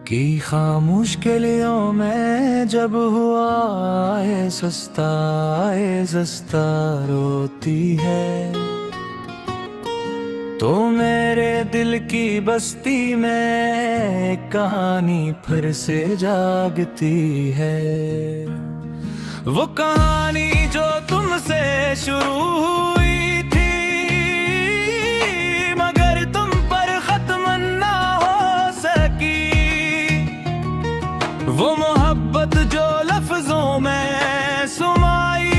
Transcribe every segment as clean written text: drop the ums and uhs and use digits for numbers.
कि खामोश गलियों में जब हुआ आए सस्ता रोती है, तो मेरे दिल की बस्ती में एक कहानी फिर से जागती है। वो कहानी जो तुमसे शुरू हुई थी, मगर तुम पर खत्म ना हो सकी। वो मोहब्बत जो लफ्जों में सुमाई,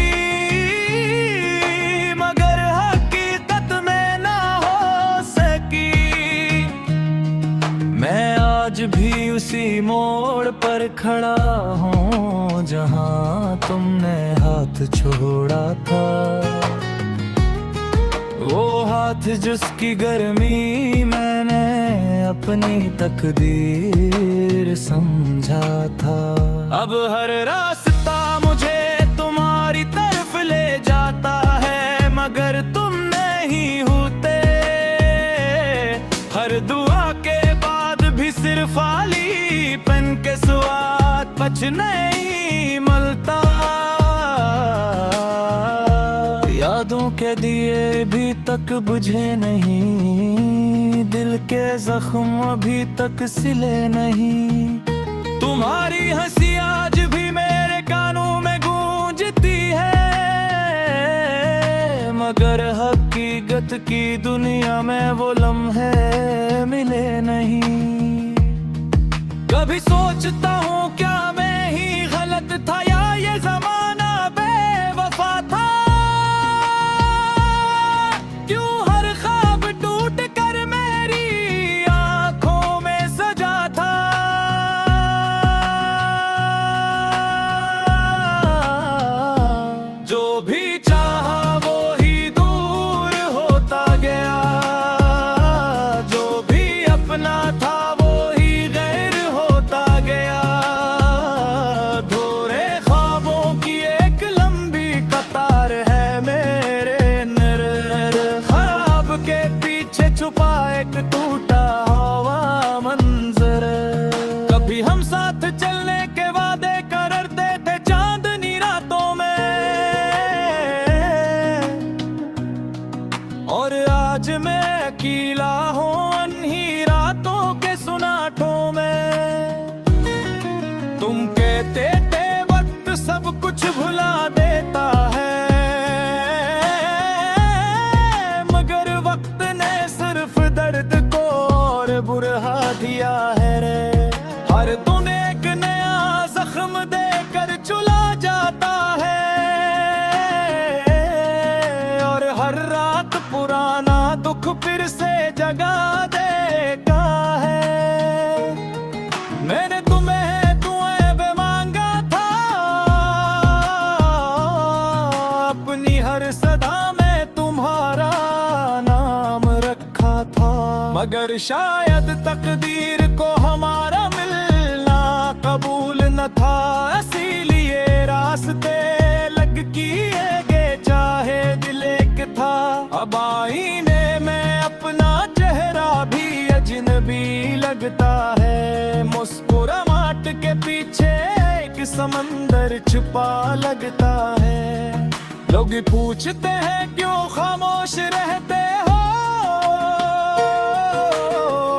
मगर हकीकत में ना हो सकी। मैं आज भी उसी मोड़ पर खड़ा हूँ जहाँ तुमने हाथ छोड़ा था। वो हाथ जिसकी गर्मी मैंने अपनी तकदीर समझा था। अब हर रास्ता मुझे तुम्हारी तरफ ले जाता है, मगर तुम नहीं होते। हर दुआ के बाद भी सिर्फ खाली पन के स्वाद पच नहीं मलता। यादों के दिए भी तक बुझे नहीं, दिल के जख्म अभी तक सिले नहीं। तुम्हारी हंसी आज भी मेरे कानों में गूंजती है, मगर हकीकत की दुनिया में वो लम्हे मिले नहीं। कभी सोचता हूँ क्या मैं ही गलत था, या ये जमाना बेवफा था। क्यों हर ख्वाब टूट कर मेरी आंखों में सजा था। जो भी चाहा वो ही दूर होता गया, जो भी अपना था वो ही गैर होता गया। धोरे ख्वाबों की एक लंबी कतार है मेरे ख्वाब के पीछे छुपा एक टूटा हुआ मंजर। कभी हम साथ चलने के वादे करते थे चांदनी रातों में, और आज मैं अकेला हूँ अन्ही रातों के सुनाटों में। तुम कहते थे वक्त सब कुछ भुला देता है, मगर वक्त ने सिर्फ दर्द को और बुढ़ा दिया है रे। हर दिन एक नया जख्म देकर चुला जाता है, और हर रात पुराना दुख फिर से जगा देता है। मैंने तुम्हें दुआ मांगा था, अपनी हर सदा में तुम्हारा नाम रखा था। मगर शायद तकदीर को हमारा मिलना कबूल न था, इसीलिए रास्ते लग किए गए चाहे दिल एक था। अब आईने में अपना चेहरा भी अजनबी लगता है, मुस्कुराहट के पीछे एक समंदर छुपा लगता है। लोग पूछते हैं क्यों खामोश रहते हो,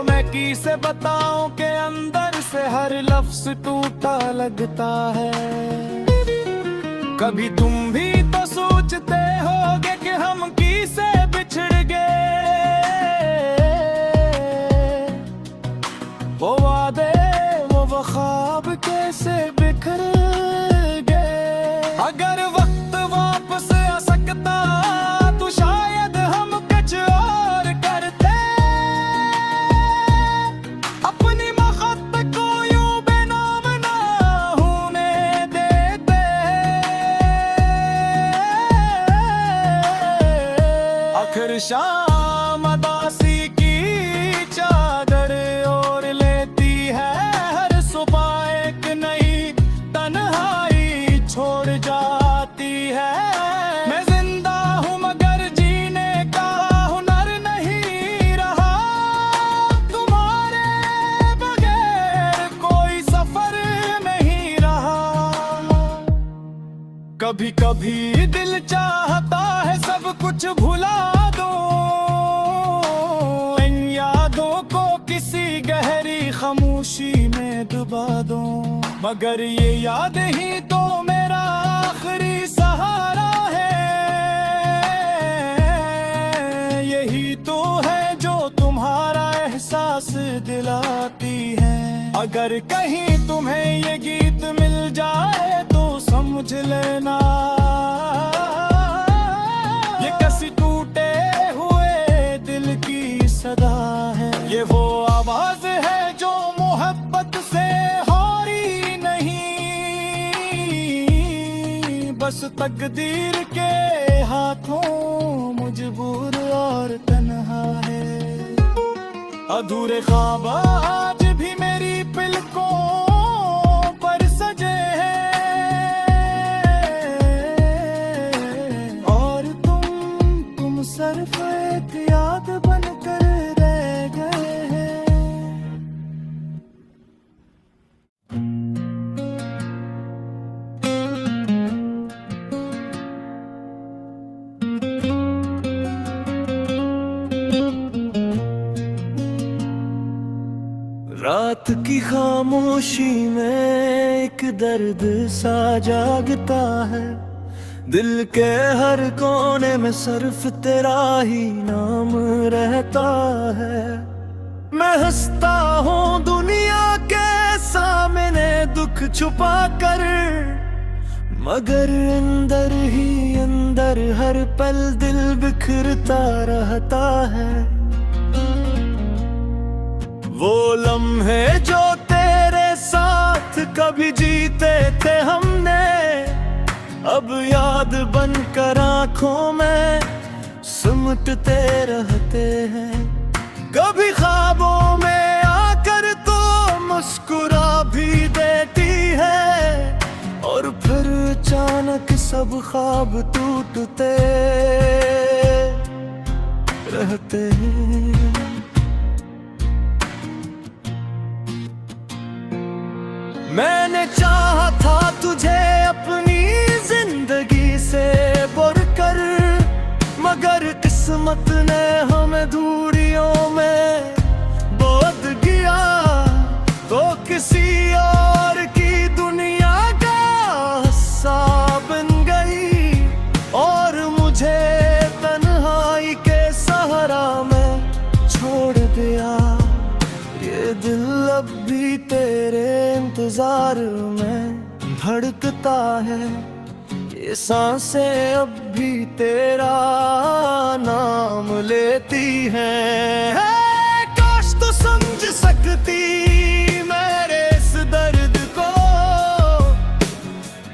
मैं किसे बताऊं कि अंदर से हर लफ्ज टूटा लगता है। कभी तुम भी तो सोचते होगे कि हम किसे बिछड़ गए। वो वादे वो ख्वाब कैसे बिखर गए। अगर वक्त वापस आ सकता तो शायद हम कुछ और करते, अपनी मोहब्बत को यूं बेनाम ना होने देते। आखिर शाम अदासी की चादर ओढ़ लेती है, हर सुबह एक नई तन्हाई छोड़ जाती है। मैं जिंदा हूँ मगर जीने का हुनर नहीं रहा, तुम्हारे बगैर कभी कभी दिल चाहता है सब कुछ भुला दो, इन यादों को किसी गहरी खामोशी में डुबा दो। मगर ये याद ही तो मेरा आखिरी सहारा है, यही तो है जो तुम्हारा एहसास दिलाती है। अगर कहीं तुम्हें ये गीत मिल जाए तो समझ लेना, ये किसी टूटे हुए दिल की सदा है। ये वो आवाज है जो मोहब्बत से हारी नहीं, बस तकदीर के हाथों मजबूर और तन्हा है। अधूरे ख्वाब आज भी मेरी पलकों पर सजे हैं, और तुम सिर्फ एक याद बनकर रह गए हैं। रात की खामोशी में एक दर्द सा जागता है, दिल के हर कोने में सिर्फ तेरा ही नाम रहता है। मैं हंसता हूँ दुनिया के सामने दुख छुपा कर, मगर अंदर ही अंदर हर पल दिल बिखरता रहता है। वो लम्हे जो तेरे साथ कभी जीते थे हमने, अब याद बनकर आंखों में सिमटते रहते हैं। कभी ख्वाबों में आकर तो मुस्कुरा भी देती है, और फिर अचानक सब ख्वाब टूटते रहते हैं। मैंने चाहा था तुझे अपनी जिंदगी से बढ़कर, मगर किस्मत ने हमें दूरियों में बांध दिया। तो किसी और की दुनिया का हिस्सा बन गई, और मुझे तन्हाई के सहारा में छोड़ दिया। ये दिल अब भी तेरे इंतजार में धड़कता है, ये सांसें अब भी तेरा नाम लेती हैं। काश तो समझ सकती मेरे इस दर्द को,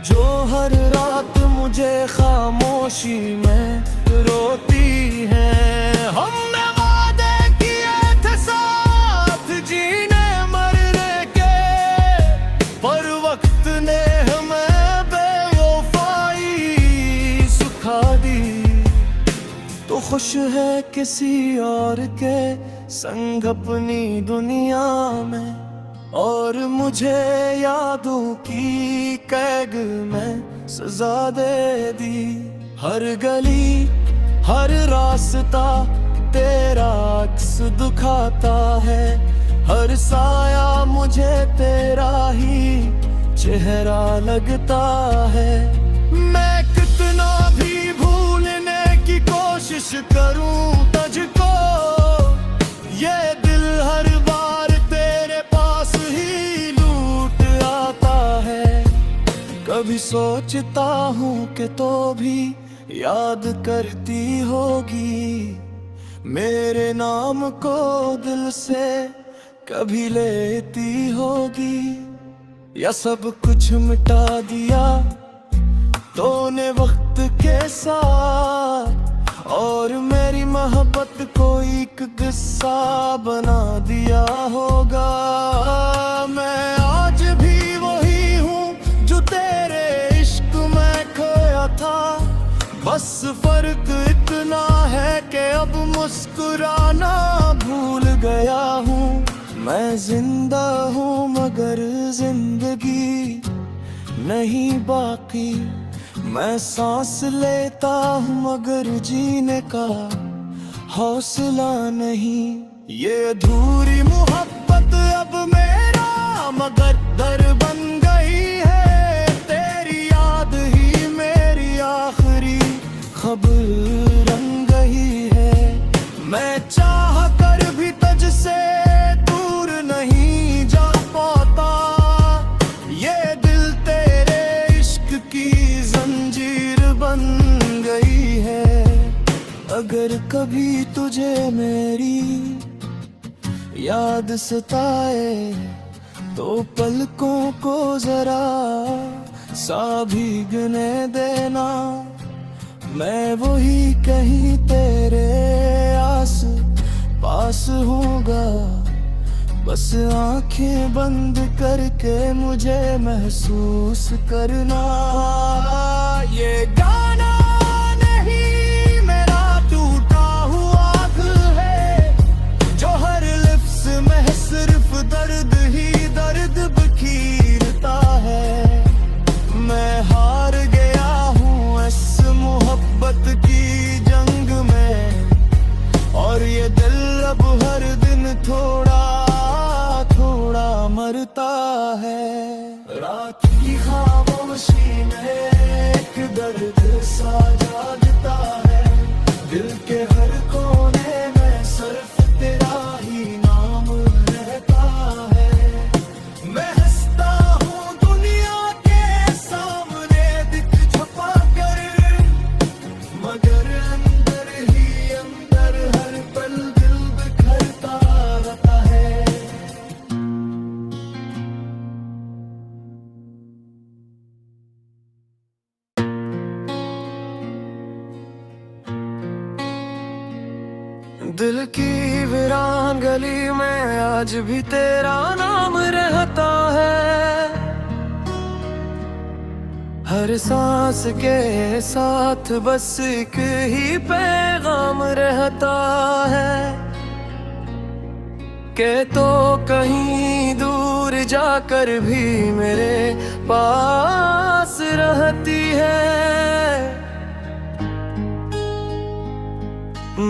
जो हर रात मुझे खामोशी में रोती है। हमने वादे किए थे साथ जीने मरने के, पर वक्त ने हमें बेवफाई सिखा दी। तो खुश है किसी और के संग अपनी दुनिया में, और मुझे यादों की कैद में सजा दे दी। हर गली हर रास्ता तेरा अक्स दिखाता है, हर साया मुझे तेरा ही चेहरा लगता है। मैं कितना भी भूलने की कोशिश करूं तुझको, ये दिल हर बार तेरे पास ही लूट आता है। कभी सोचता हूँ कि तो भी याद करती होगी, मेरे नाम को दिल से कभी लेती होगी। या सब कुछ मिटा दिया तूने वक्त के साथ, और मेरी मोहब्बत को एक किस्सा बना दिया होगा। मैं आज भी वही हूँ जो तेरे इश्क में खोया था, बस फर्क इतना है कि अब मुस्कुराना भूल गया हूँ। मैं जिंदा हूँ मगर जिंदगी नहीं बाकी, मैं सांस लेता हूँ मगर जीने का हौसला नहीं। ये अधूरी मोहब्बत अब मेरा मगर दर बन गई है। तेरी याद ही मेरी आखिरी खबर बन गई है। मैं चाह कर भी तुझसे दूर नहीं जा पाता। ये दिल तेरे इश्क की जंजीर बन गई है। अगर कभी तुझे मेरी याद सताए तो पलकों को जरा सा भीगने देना। मैं वही कहीं तेरे आस पास होऊंगा। बस आंखें बंद करके मुझे महसूस करना। ये गाना नहीं मेरा टूटा हुआ दिल है, जो हर लिफ्स में सिर्फ दर्द ही दर्द बखीरता है। मैं हार गया हूँ इस मोहब्बत की जंग में, और ये दिल अब हर दिन थोड़ा थोड़ा मरता है। रात की खामोशी में एक दर्द सा जागता है। दिल के हर कोने में सिर्फ तेरा ही नाम रहता है। मैं हंसता हूँ दुनिया के सामने दिख छुपा कर, मगर अंदर ही अंदर हर पल दिल बिखरता रहता है। दिल की वीरान गली में आज भी तेरा नाम रहता है। हर सांस के साथ बस एक ही पैगाम रहता है कि तो कहीं दूर जाकर भी मेरे पास रहती है।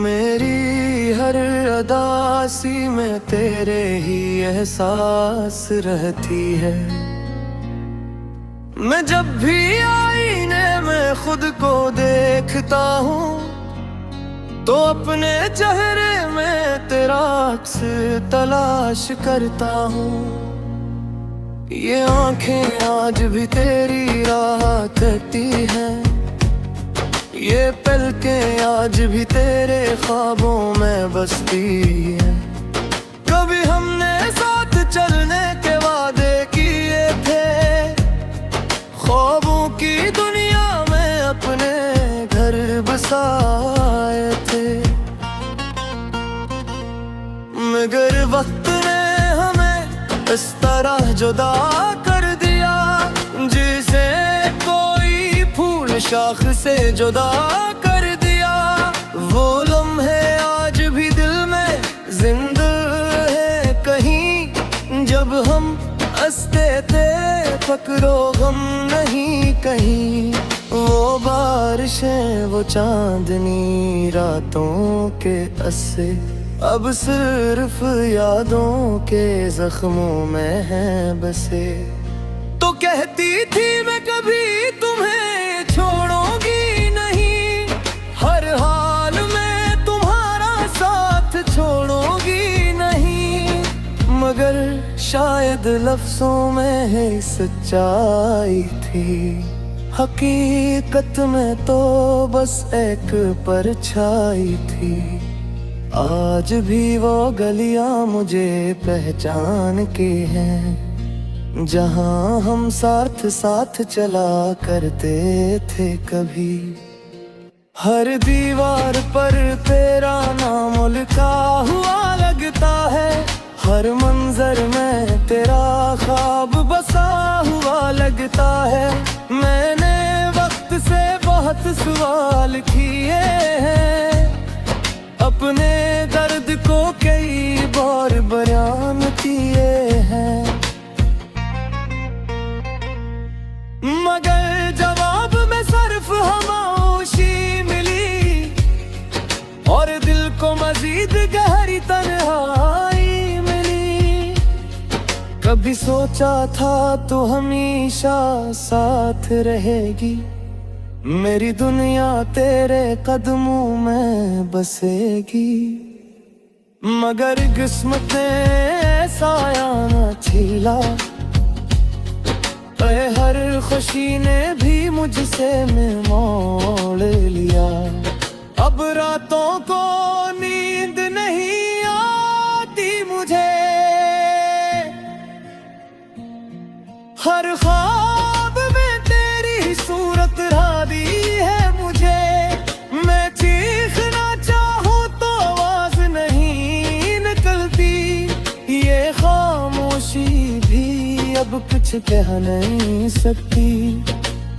मेरी हर अदासी में तेरे ही एहसास रहती है। मैं जब भी आईने में खुद को देखता हूँ तो अपने चेहरे में तेरा अक्स तलाश करता हूँ। ये आंखें आज भी तेरी राह तकती हैं, ये पलकें आज भी तेरे ख्वाबों में बसती हैं। कभी हमने साथ चलने के वादे किए थे, ख्वाबों की दुनिया में अपने घर बसाए थे। मगर वक्त ने हमें इस तरह जुदा कर दिया, जिसे कोई फूल शाख से जुदा कर दिया। वो लम्हे आज भी दिल में जिंदा है कहीं, जब हम हंसते थे फकरो गम नहीं कहीं। वो बारिशें वो चांदनी रातों के अस्से अब सिर्फ यादों के जख्मों में हैं बसे। तो कहती थी मैं कभी तुम्हें छोड़ूंगी नहीं, हर हाल में तुम्हारा साथ छोड़ूंगी नहीं। मगर शायद लफ्जों में है सच्चाई थी, हकीकत में तो बस एक परछाई थी। आज भी वो गलियां मुझे पहचान के हैं, जहां हम साथ साथ चला करते थे कभी। हर दीवार पर तेरा नाम लिखा हुआ लगता है, हर मंजर में तेरा ख्वाब बसा हुआ लगता है। मैंने वक्त से बहुत सवाल किए हैं, अपने दर्द को कई बार बयान किए हैं, मगर जवाब में सर भी सोचा था तू हमेशा साथ रहेगी, मेरी दुनिया तेरे कदमों में बसेगी। मगर किस्मत ने ऐसा न छीला, हर खुशी ने भी मुझसे मोड़ लिया। अब रातों को नींद नहीं आती मुझे, हर ख्वाब में तेरी सूरत रादी है मुझे। मैं चीखना चाहूँ तो आवाज नहीं निकलती, ये खामोशी भी अब कुछ कह नहीं सकती।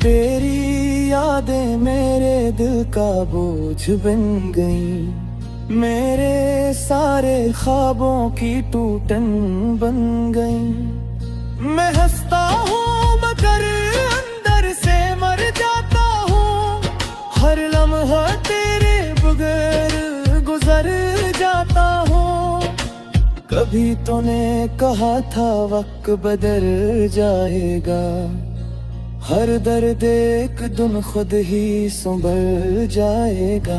तेरी यादें मेरे दिल का बोझ बन गईं, मेरे सारे ख्वाबों की टूटन बन गईं। मैं हंसता हूँ मगर अंदर से मर जाता हूँ, हर लम्हा तेरे बगैर गुजर जाता हूँ। कभी तूने कहा था वक्त बदल जाएगा, हर दर्द एक दिन खुद ही संभल जाएगा।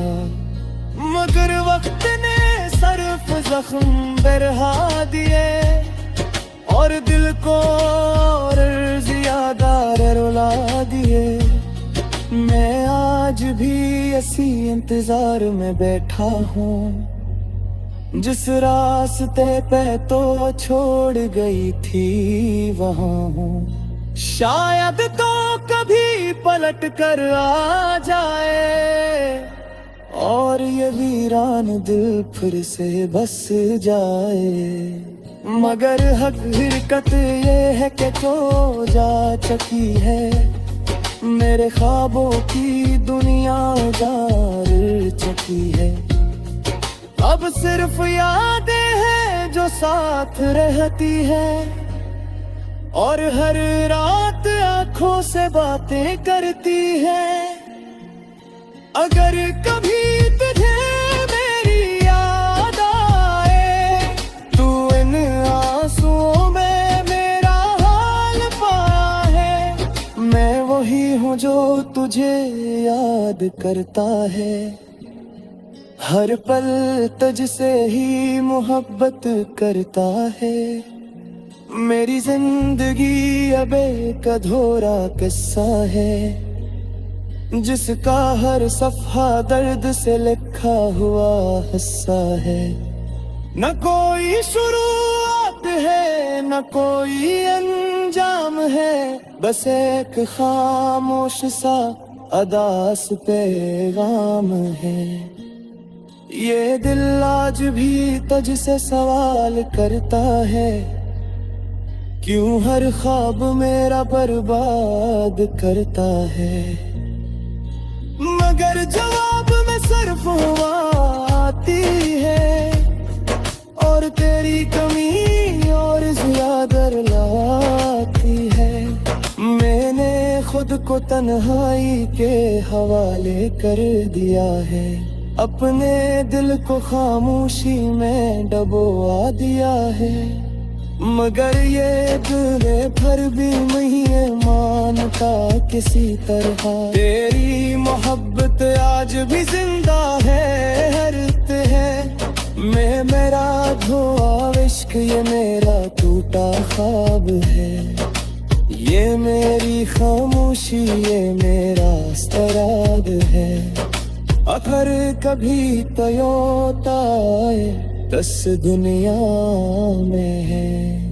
मगर वक्त ने सिर्फ जख्म बरहा दिए और दिल को और ज्यादा रुला दिए। मैं आज भी इसी इंतजार में बैठा हूँ, जिस रास्ते पे तो छोड़ गई थी वहाँ हूँ। शायद तो कभी पलट कर आ जाए और ये वीरान दिल फिर से बस जाए। मगर हकीकत ये है कि जो जा चुकी है, मेरे ख्वाबों की दुनिया उजाड़ चुकी है। अब सिर्फ यादें हैं जो साथ रहती है और हर रात आंखों से बातें करती है। अगर कभी तुझे मेरी याद आए, तू इन आंसुओं में मेरा हाल पाया है। मैं वही हूँ जो तुझे याद करता है, हर पल तुझसे ही मोहब्बत करता है। मेरी जिंदगी अब एक अधूरा किस्सा है, जिसका हर सफ़हा दर्द से लिखा हुआ हिस्सा है। न कोई शुरुआत है न कोई अंजाम है, बस एक खामोश सा अदास पैगाम है। ये दिल आज भी तुझसे सवाल करता है, क्यों हर ख्वाब मेरा बर्बाद करता है। मगर जवाब में सिर्फ हवा आती है और तेरी कमी और ज्यादा लाती है। मैंने खुद को तन्हाई के हवाले कर दिया है, अपने दिल को खामोशी में डबोआ दिया है। मगर ये दिल भर भी नहीं मानता किसी तरह, तेरी मोहब्बत आज भी जिंदा है, हरत है। मैं मेरा धोआ इश्क ये मेरा टूटा ख्वाब है, ये मेरी खामोशी ये मेरा स्तराद है। अगर कभी तो योता है, इस दुनिया में है।